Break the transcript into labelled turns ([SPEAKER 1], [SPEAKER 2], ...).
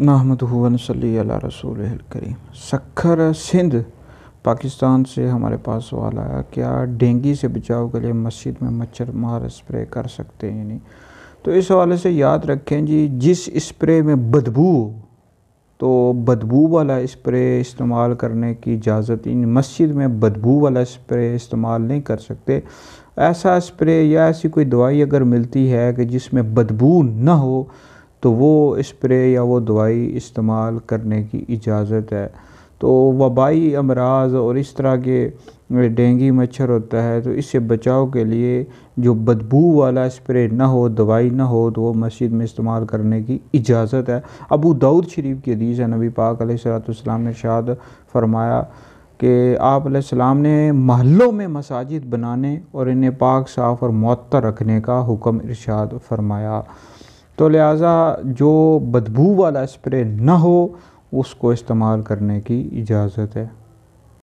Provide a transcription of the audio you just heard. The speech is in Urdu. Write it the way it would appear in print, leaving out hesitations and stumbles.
[SPEAKER 1] نحمدہ و نصلی علی رسولہ الکریم۔ سکھر سندھ پاکستان سے ہمارے پاس سوال آیا، کیا ڈینگی سے بچاؤ کے لیے مسجد میں مچھر مار اسپرے کر سکتے ہیں؟ نہیں تو اس حوالے سے یاد رکھیں جی، جس اسپرے میں بدبو تو بدبو والا اسپرے استعمال کرنے کی اجازت مسجد میں بدبو والا اسپرے استعمال نہیں کر سکتے۔ ایسا اسپرے یا ایسی کوئی دوائی اگر ملتی ہے کہ جس میں بدبو نہ ہو تو وہ اسپرے یا وہ دوائی استعمال کرنے کی اجازت ہے۔ تو وبائی امراض اور اس طرح کے ڈینگی مچھر ہوتا ہے، تو اس سے بچاؤ کے لیے جو بدبو والا اسپرے نہ ہو، دوائی نہ ہو، تو وہ مسجد میں استعمال کرنے کی اجازت ہے۔ ابو داؤد شریف کی حدیث ہے، نبی پاک علیہ السلام نے ارشاد فرمایا کہ آپ علیہ السلام نے محلوں میں مساجد بنانے اور انہیں پاک صاف اور معطر رکھنے کا حکم ارشاد فرمایا۔ تو لہٰذا جو بدبو والا اسپرے نہ ہو اس کو استعمال کرنے کی اجازت ہے۔